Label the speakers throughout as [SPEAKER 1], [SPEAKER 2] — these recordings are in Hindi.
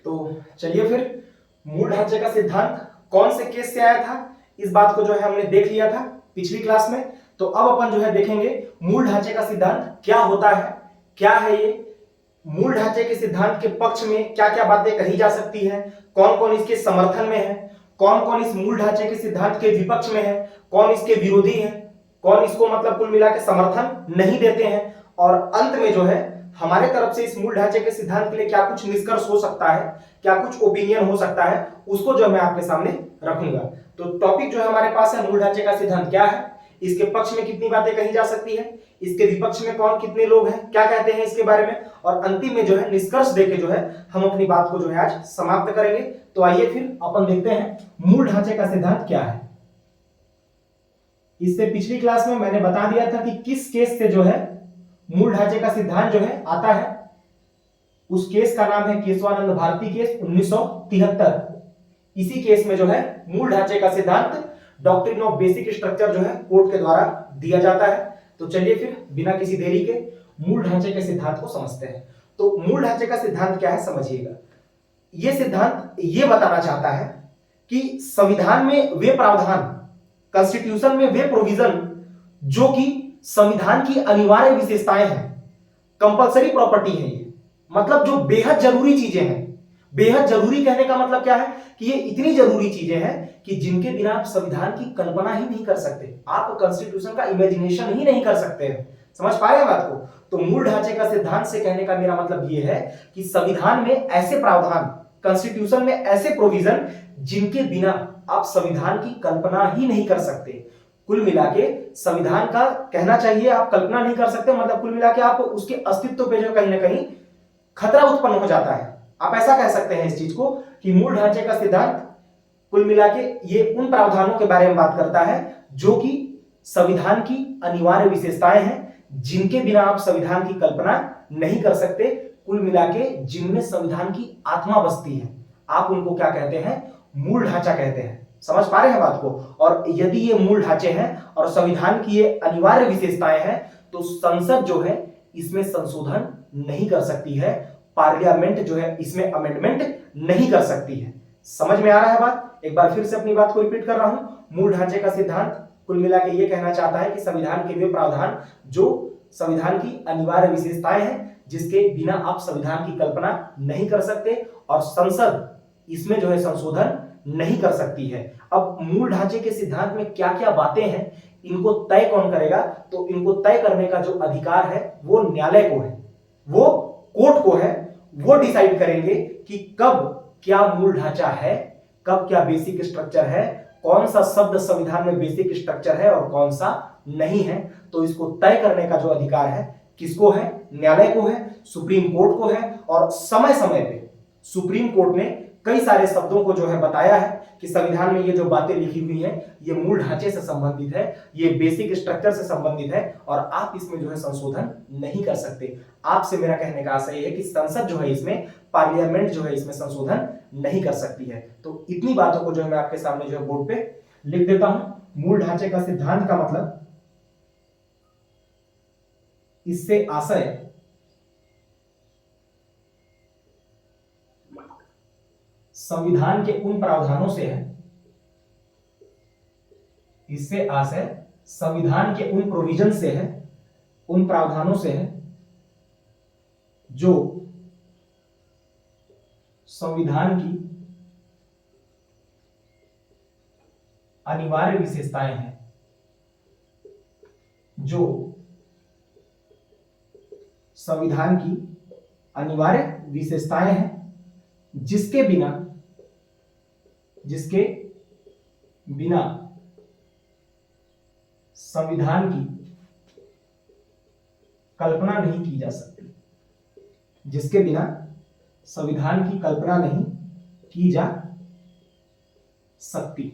[SPEAKER 1] तो चलिए फिर, मूल ढांचे का सिद्धांत कौन से केस से आया था, इस बात को जो है हमने देख लिया था पिछली क्लास में। तो अब अपन जो है देखेंगे मूल ढांचे का सिद्धांत क्या होता है, क्या है ये, मूल ढांचे के सिद्धांत के पक्ष में क्या क्या बातें कही जा सकती है, कौन कौन इसके समर्थन में है, कौन कौन इस मूल ढांचे के सिद्धांत के विपक्ष में है, कौन इसके विरोधी है, कौन इसको मतलब कुल मिला के समर्थन नहीं देते हैं, और अंत में जो है हमारे तरफ से इस मूल ढांचे के सिद्धांत के लिए क्या कुछ निष्कर्ष हो सकता है, क्या कुछ ओपिनियन हो सकता है, उसको जो मैं आपके सामने रखूंगा। तो टॉपिक जो है हमारे पास है मूल ढांचे का सिद्धांत क्या है, इसके पक्ष में कितनी बातें कही जा सकती है, इसके विपक्ष में कौन कितने लोग हैं, क्या कहते हैं इसके बारे में, और अंतिम में जो है निष्कर्ष देके जो है हम अपनी बात को जो है आज समाप्त करेंगे। तो आइए फिर अपन देखते हैं मूल ढांचे का सिद्धांत क्या है। इससे पिछली क्लास में मैंने बता दिया था कि किस केस से जो है मूल ढांचे का सिद्धांत जो है आता है। उस केस का नाम है केशवानंद भारती केस 1973। इसी केस में जो है मूल ढांचे का सिद्धांत डॉक्ट्रिन ऑफ बेसिक स्ट्रक्चर जो है कोर्ट के द्वारा दिया जाता है। तो चलिए फिर बिना किसी देरी के मूल ढांचे के सिद्धांत को समझते हैं। तो मूल ढांचे का सिद्धांत क्या है समझिएगा। यह सिद्धांत यह बताना चाहता है कि संविधान में वे प्रावधान, कॉन्स्टिट्यूशन में वे प्रोविजन जो कि संविधान की अनिवार्य विशेषताएं हैं, कंपलसरी प्रॉपर्टी है, ये मतलब जो बेहद जरूरी चीजें हैं। बेहद जरूरी कहने का मतलब क्या है कि ये इतनी जरूरी चीजें हैं कि जिनके बिना आप संविधान की कल्पना ही नहीं कर सकते, आप कॉन्स्टिट्यूशन का इमेजिनेशन ही नहीं कर सकते हैं। समझ पा रहे हैं बात को। तो मूल ढांचे का सिद्धांत से कहने का मेरा मतलब ये है कि संविधान में ऐसे प्रावधान, कॉन्स्टिट्यूशन में ऐसे प्रोविजन जिनके बिना आप संविधान की कल्पना ही नहीं कर सकते। कुल मिला के संविधान का कहना चाहिए आप कल्पना नहीं कर सकते, मतलब कुल मिला के आप उसके अस्तित्व पे जो कहीं ना कहीं खतरा उत्पन्न हो जाता है। आप ऐसा कह सकते हैं इस चीज को कि मूल ढांचे का सिद्धांत कुल मिला के ये उन प्रावधानों के बारे में बात करता है जो कि संविधान की अनिवार्य विशेषताएं हैं, जिनके बिना आप संविधान की कल्पना नहीं कर सकते। कुल मिला के जिनमें संविधान की आत्मा बसती है, आप उनको क्या कहते हैं, मूल ढांचा कहते हैं। समझ पा रहे हैं बात को। और यदि ये मूल ढांचे हैं और संविधान की ये अनिवार्य विशेषताएं हैं तो संसद जो है इसमें संशोधन नहीं कर सकती है, पार्लियामेंट जो है इसमें अमेंडमेंट नहीं कर सकती है। समझ में आ रहा है बात। एक बार फिर से अपनी बात को रिपीट कर रहा हूं। मूल ढांचे का सिद्धांत कुल मिला के ये कहना चाहता है कि संविधान के वे प्रावधान जो संविधान की अनिवार्य विशेषताएं हैं, जिसके बिना आप संविधान की कल्पना नहीं कर सकते, और संसद इसमें जो है संशोधन नहीं कर सकती है। अब मूल ढांचे के सिद्धांत में क्या क्या बातें हैं, इनको तय कौन करेगा, तो इनको तय करने का जो अधिकार है वो न्यायालय को है, वो कोर्ट को है। वो डिसाइड करेंगे कि कब क्या मूल ढांचा है, कब क्या बेसिक स्ट्रक्चर है, कौन सा शब्द संविधान में बेसिक स्ट्रक्चर है और कौन सा नहीं है। तो इसको तय करने का जो अधिकार है किसको है, न्यायालय को है, सुप्रीम कोर्ट को है। और समय समय पे सुप्रीम कोर्ट ने कई सारे शब्दों को जो है बताया है कि संविधान में ये जो बातें लिखी हुई है ये मूल ढांचे से संबंधित है, ये बेसिक स्ट्रक्चर से संबंधित है और आप इसमें जो है संशोधन नहीं कर सकते। आपसे मेरा कहने का आशय है कि संसद जो है इसमें, पार्लियामेंट जो है इसमें संशोधन नहीं कर सकती है। तो इतनी बातों को जो है मैं आपके सामने जो है बोर्ड पे लिख देता हूं। मूल ढांचे का सिद्धांत का मतलब, इससे आशय संविधान के उन प्रावधानों से है, इससे आशय संविधान के उन प्रोविजन से है, उन प्रावधानों से है जो संविधान की अनिवार्य विशेषताएं हैं, जो संविधान की अनिवार्य विशेषताएं हैं, जिसके बिना संविधान की कल्पना नहीं की जा सकती, जिसके बिना संविधान की कल्पना नहीं की जा सकती।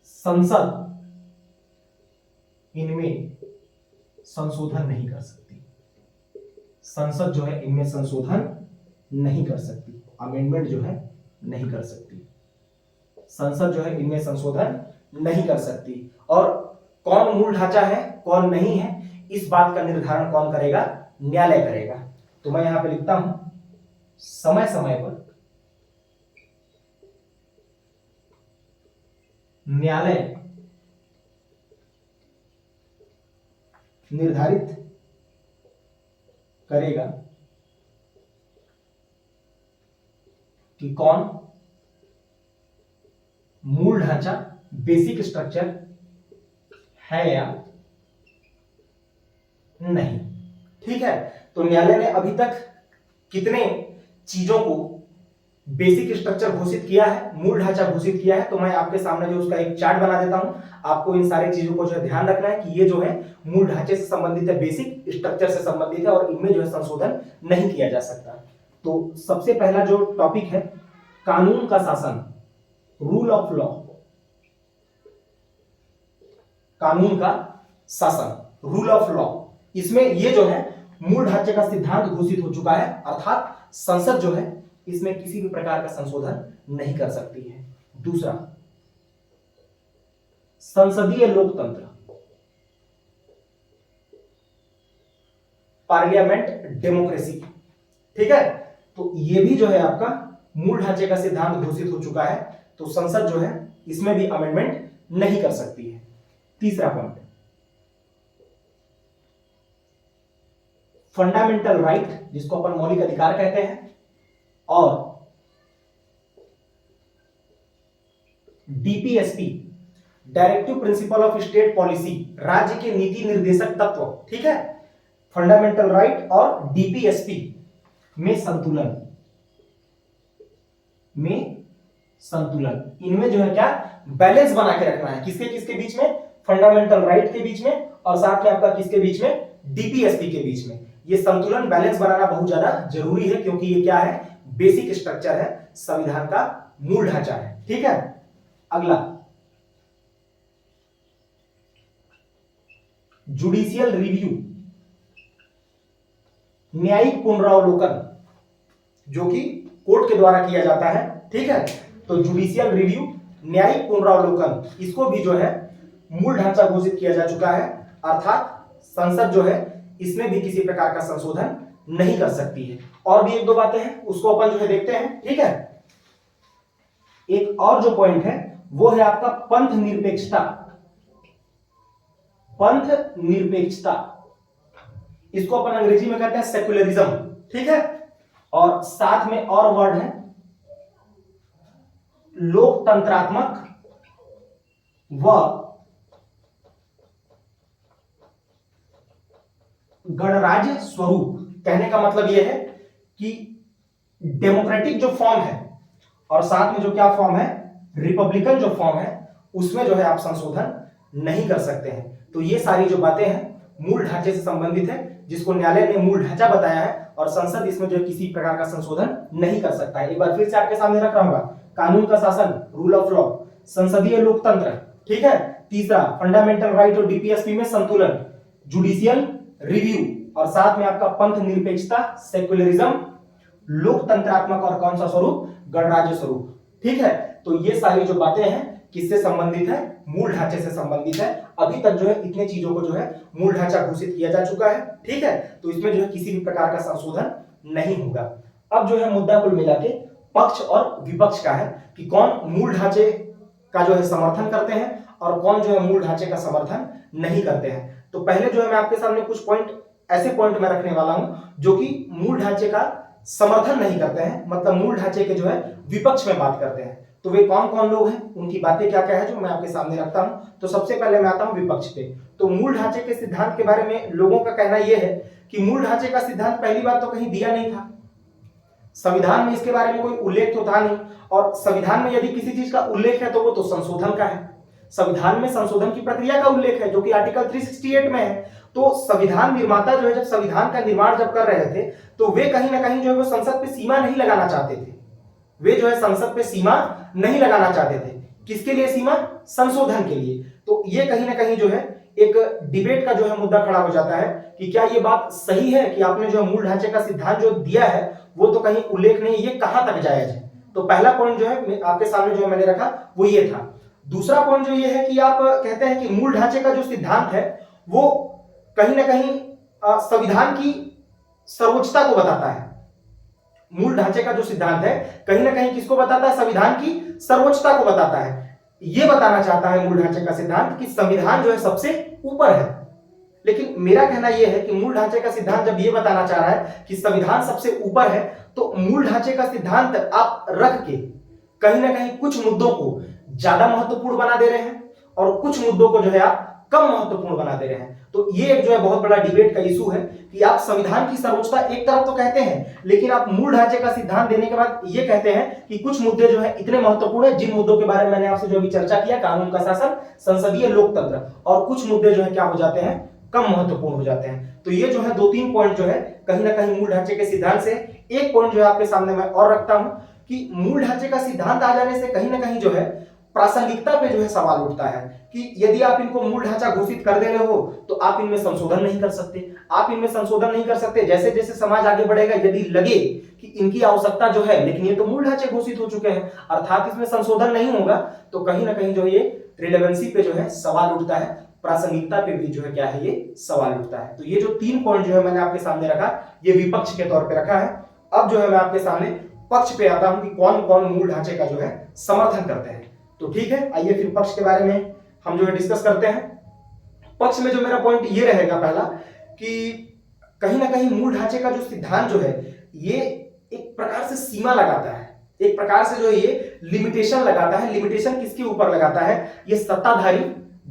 [SPEAKER 1] संसद इनमें संशोधन नहीं कर सकती, संसद जो है इनमें संशोधन नहीं कर सकती, अमेंडमेंट जो है नहीं कर सकती, संसद जो है इनमें संशोधन नहीं कर सकती। और कौन मूल ढांचा है कौन नहीं है, इस बात का निर्धारण कौन करेगा, न्यायालय करेगा। तो मैं यहां पे लिखता हूं समय समय पर न्यायालय निर्धारित करेगा कि कौन मूल ढांचा बेसिक स्ट्रक्चर है या नहीं। ठीक है, तो न्यायालय ने अभी तक कितने चीजों को बेसिक स्ट्रक्चर घोषित किया है, मूल ढांचा घोषित किया है, तो मैं आपके सामने जो उसका एक चार्ट बना देता हूं। आपको इन सारी चीजों को जो है ध्यान रखना है कि ये जो है मूल ढांचे से संबंधित है, बेसिक स्ट्रक्चर से संबंधित है और इनमें जो है संशोधन नहीं किया जा सकता। तो सबसे पहला जो टॉपिक है कानून का शासन, रूल ऑफ लॉ, कानून का शासन, रूल ऑफ लॉ, इसमें ये जो है मूल ढांचे का सिद्धांत घोषित हो चुका है, अर्थात संसद जो है इसमें किसी भी प्रकार का संशोधन नहीं कर सकती है। दूसरा, संसदीय लोकतंत्र, पार्लियामेंट डेमोक्रेसी। ठीक है, तो ये भी जो है आपका मूल ढांचे का सिद्धांत घोषित हो चुका है, तो संसद जो है इसमें भी अमेंडमेंट नहीं कर सकती है। तीसरा पॉइंट, फंडामेंटल राइट, जिसको अपन मौलिक अधिकार कहते हैं, और DPSP, directive principle of state policy, राज्य के नीति निर्देशक तत्व। ठीक है, फंडामेंटल राइट और डीपीएसपी में संतुलन, इनमें जो है क्या बैलेंस बना के रखना है, किसके किसके बीच में, फंडामेंटल राइट के बीच में और साथ में आपका किसके बीच में, डीपीएसपी के बीच में। ये संतुलन बैलेंस बनाना बहुत ज्यादा जरूरी है, क्योंकि ये क्या है, बेसिक स्ट्रक्चर है, संविधान का मूल ढांचा है। ठीक है, अगला जुडिशियल रिव्यू, न्यायिक पुनरावलोकन, जो कि कोर्ट के द्वारा किया जाता है। ठीक है, तो जुडिशियल रिव्यू, न्यायिक पुनरावलोकन, इसको भी जो है मूल ढांचा घोषित किया जा चुका है, अर्थात संसद जो है इसमें भी किसी प्रकार का संशोधन नहीं कर सकती है। और भी एक दो बातें हैं, उसको अपन जो है देखते हैं। ठीक है, एक और जो पॉइंट है वो है आपका पंथ निरपेक्षता, पंथ निरपेक्षता, इसको अपन अंग्रेजी में कहते हैं सेक्युलरिज्म। ठीक है, और साथ में और वर्ड है लोकतंत्रात्मक व गणराज्य स्वरूप। कहने का मतलब यह है कि डेमोक्रेटिक जो फॉर्म है और साथ में जो क्या फॉर्म है, रिपब्लिकन जो फॉर्म है, उसमें जो है आप संशोधन नहीं कर सकते हैं। तो ये सारी जो बातें हैं मूल ढांचे से संबंधित है, जिसको न्यायालय ने मूल ढांचा बताया है, और संसद इसमें जो है किसी प्रकार का संशोधन नहीं कर सकता है। एक बार फिर से आपके सामने रख रहा हूं, कानून का शासन, रूल ऑफ लॉ, संसदीय लोकतंत्र। ठीक है, तीसरा फंडामेंटल राइट और डीपीएसपी में संतुलन, जुडिशियल रिव्यू, और साथ में आपका पंथ निरपेक्षता, सेक्युलरिज्म, लोकतंत्रात्मक और कौन सा स्वरूप, गणराज्य स्वरूप। ठीक है, तो ये सारी जो बातें हैं किससे संबंधित है, मूल ढांचे से संबंधित है। अभी तक जो है इतने चीजों को जो है मूल ढांचा घोषित किया जा चुका है। ठीक है, तो इसमें जो है किसी भी प्रकार का संशोधन नहीं होगा। अब जो है मुद्दा कुल मिला के पक्ष और विपक्ष का है कि कौन मूल ढांचे का जो है समर्थन करते हैं और कौन जो है मूल ढांचे का समर्थन नहीं करते हैं। तो पहले जो है मैं आपके सामने कुछ पॉइंट, ऐसे पॉइंट मैं रखने वाला हूं जो कि मूल ढांचे का समर्थन नहीं करते हैं, मतलब मूल ढांचे के जो है विपक्ष में बात करते हैं। तो वे कौन कौन लोग हैं, उनकी बातें क्या क्या है, जो मैं आपके सामने रखता हूं। तो सबसे पहले मैं आता हूं विपक्ष पे। तो मूल ढांचे के सिद्धांत के बारे में लोगों का कहना यह है कि मूल ढांचे का सिद्धांत पहली बात तो कहीं दिया नहीं था, संविधान में इसके बारे में कोई उल्लेख तो था नहीं, और संविधान में यदि किसी चीज का उल्लेख है तो वो तो संशोधन का है। संविधान में संशोधन की प्रक्रिया का उल्लेख है, जो कि आर्टिकल 368 में है। तो संविधान निर्माता जो है जब संविधान का निर्माण जब कर रहे थे, तो वे कहीं ना कहीं जो है वो संसद पे सीमा नहीं लगाना चाहते थे। वे जो है संसद पे सीमा नहीं लगाना चाहते थे। किसके लिए सीमा, संशोधन के लिए। तो ये कहीं ना कहीं जो है एक डिबेट का जो है मुद्दा खड़ा हो जाता है कि क्या ये बात सही है कि आपने जो मूल ढांचे का सिद्धांत जो दिया है वो तो कहीं उल्लेख नहीं, ये कहां तक जायज है। तो पहला पॉइंट जो है आपके सामने जो मैंने रखा वो ये था। दूसरा पॉइंट जो ये है कि आप कहते हैं कि मूल ढांचे का जो सिद्धांत है वो कहीं ना कहीं संविधान की सर्वोच्चता को बताता है। मूल ढांचे का जो सिद्धांत है कहीं ना कहीं किसको बताता है, संविधान की सर्वोच्चता को बताता है। ये बताना चाहता है मूल ढांचे का सिद्धांत कि संविधान जो है सबसे ऊपर है। लेकिन मेरा कहना यह है कि मूल ढांचे का सिद्धांत जब ये बताना चाह रहा है कि संविधान सबसे ऊपर है, तो मूल ढांचे का सिद्धांत आप रख के कहीं ना कहीं कुछ मुद्दों को ज्यादा महत्वपूर्ण बना दे रहे हैं और कुछ मुद्दों को जो है आप कम महत्वपूर्ण बना दे रहे हैं। तो ये एक जो है बहुत बड़ा डिबेट का इशू है कि आप संविधान की सर्वोच्चता एक तरफ तो कहते हैं, लेकिन आप मूल ढांचे का सिद्धांत देने के बाद ये कहते हैं कि कुछ मुद्दे जो है इतने महत्वपूर्ण है, जिन मुद्दों के बारे में मैंने आपसे जो भी चर्चा किया, कानून का शासन, संसदीय लोकतंत्र, और कुछ मुद्दे जो है क्या हो जाते हैं, कम महत्वपूर्ण हो जाते हैं। तो ये जो है 2-3 पॉइंट जो है कहीं ना कहीं मूल ढांचे के सिद्धांत से। एक पॉइंट जो है आपके सामने मैं और रखता हूं कि मूल ढांचे का सिद्धांत आ जाने से कहीं ना कहीं जो है प्रासंगिकता पे जो है सवाल उठता है कि यदि आप इनको मूल ढांचा घोषित कर दे रहे हो तो आप इनमें संशोधन नहीं कर सकते, आप इनमें संशोधन नहीं कर सकते। जैसे जैसे समाज आगे बढ़ेगा, यदि लगे कि इनकी आवश्यकता जो है, लेकिन ये तो मूल ढांचे घोषित हो चुके हैं, अर्थात इसमें संशोधन नहीं होगा, तो कहीं ना कहीं जो ये रिलेवेंसी पे जो है सवाल उठता है, प्रासंगिकता पे भी जो है क्या है, ये सवाल उठता है। तो ये जो 3 पॉइंट जो है मैंने आपके सामने रखा, ये विपक्ष के तौर पे रखा है। अब जो है मैं आपके सामने पक्ष पे आता हूं कि कौन कौन मूल ढांचे का जो है समर्थन करते हैं। तो ठीक है, आइए फिर पक्ष के बारे में हम जो है डिस्कस करते हैं। पक्ष में जो मेरा पॉइंट ये रहेगा पहला कि कहीं ना कहीं मूल ढांचे का जो सिद्धांत जो है ये एक प्रकार से सीमा लगाता है, एक प्रकार से जो है ये लिमिटेशन लगाता है। लिमिटेशन किसके ऊपर लगाता है? ये सत्ताधारी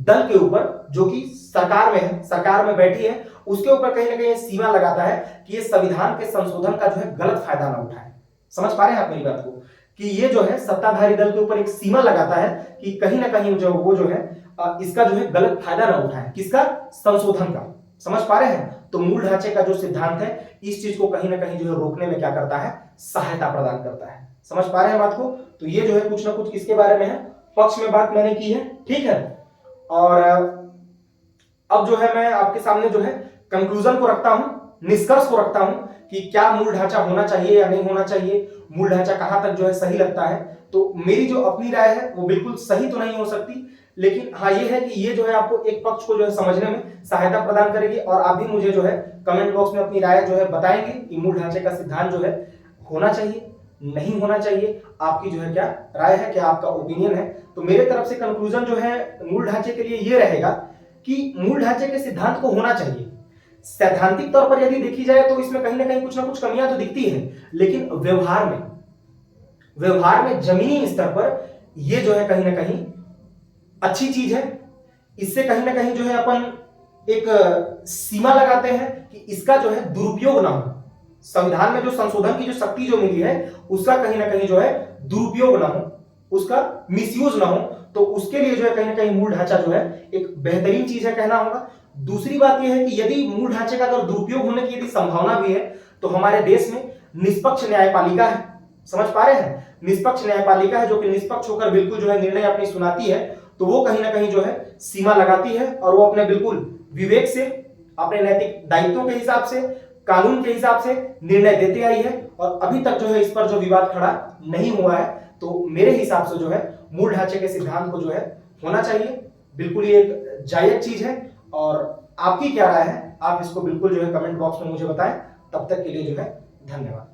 [SPEAKER 1] दल के ऊपर, जो कि सरकार में है, सरकार में बैठी है, उसके ऊपर कहीं ना कहीं सीमा लगाता है कि ये संविधान के संशोधन का जो है गलत फायदा ना उठाए। समझ पा रहे हैं आप मेरी बात को? कि ये जो है सत्ताधारी दल के ऊपर एक सीमा लगाता है कि कहीं ना कहीं जो वो जो है इसका जो है गलत फायदा ना उठाए। किसका? संशोधन का। समझ पा रहे हैं? तो मूल ढांचे का जो सिद्धांत है इस चीज को कहीं ना कहीं जो है रोकने में क्या करता है? सहायता प्रदान करता है। समझ पा रहे हैं बात को? तो ये जो है कुछ ना कुछ किसके बारे में है? पक्ष में बात मैंने की है, ठीक है। और अब जो है मैं आपके सामने जो है कंक्लूजन को रखता हूं, निष्कर्ष को रखता हूं कि क्या मूल ढांचा होना चाहिए या नहीं होना चाहिए, मूल ढांचा कहां तक जो है सही लगता है। तो मेरी जो अपनी राय है वो बिल्कुल सही तो नहीं हो सकती, लेकिन हाँ ये है कि ये जो है आपको एक पक्ष को जो है समझने में सहायता प्रदान करेगी। और आप भी मुझे जो है कमेंट बॉक्स में अपनी राय जो है बताएंगे कि मूल ढांचे का सिद्धांत जो है होना चाहिए, नहीं होना चाहिए। आपकी जो है क्या राय है, क्या आपका ओपिनियन है। तो मेरे तरफ से कंक्लूजन जो है मूल ढांचे के लिए ये रहेगा कि मूल ढांचे के सिद्धांत को होना चाहिए। सैद्धांतिक तौर पर यदि देखी जाए तो इसमें कहीं ना कुछ कमियां तो दिखती हैं, लेकिन व्यवहार में जमीनी स्तर पर यह जो है कहीं ना कहीं अच्छी चीज है। इससे कहीं ना कहीं जो है अपन एक सीमा लगाते हैं कि इसका जो है दुरुपयोग ना हो। संविधान में जो संशोधन की जो शक्ति जो मिली है उसका कहीं ना कहीं जो है दुरुपयोग ना हो, उसका मिसयूज ना हो। तो उसके लिए जो है कहीं ना कहीं मूल ढांचा जो है एक बेहतरीन चीज है कहना होगा। दूसरी बात यह है कि यदि मूल ढांचे का अगर दुरुपयोग होने की यदि संभावना भी है तो हमारे देश में निष्पक्ष न्यायपालिका है। समझ पा रहे हैं? निष्पक्ष न्यायपालिका है जो कि निष्पक्ष होकर बिल्कुल जो है निर्णय अपनी सुनाती है। तो वो कहीं ना कहीं जो है सीमा लगाती है और वो अपने बिल्कुल विवेक से, अपने नैतिक दायित्वों के हिसाब से, कानून के हिसाब से निर्णय देते आई है। और अभी तक जो है इस पर जो विवाद खड़ा नहीं हुआ है। तो मेरे हिसाब से जो है मूल ढांचे के सिद्धांत को जो है होना चाहिए। बिल्कुल ये एक जायज चीज है। और आपकी क्या राय है, आप इसको बिल्कुल जो है कमेंट बॉक्स में मुझे बताएं। तब तक के लिए जो है धन्यवाद।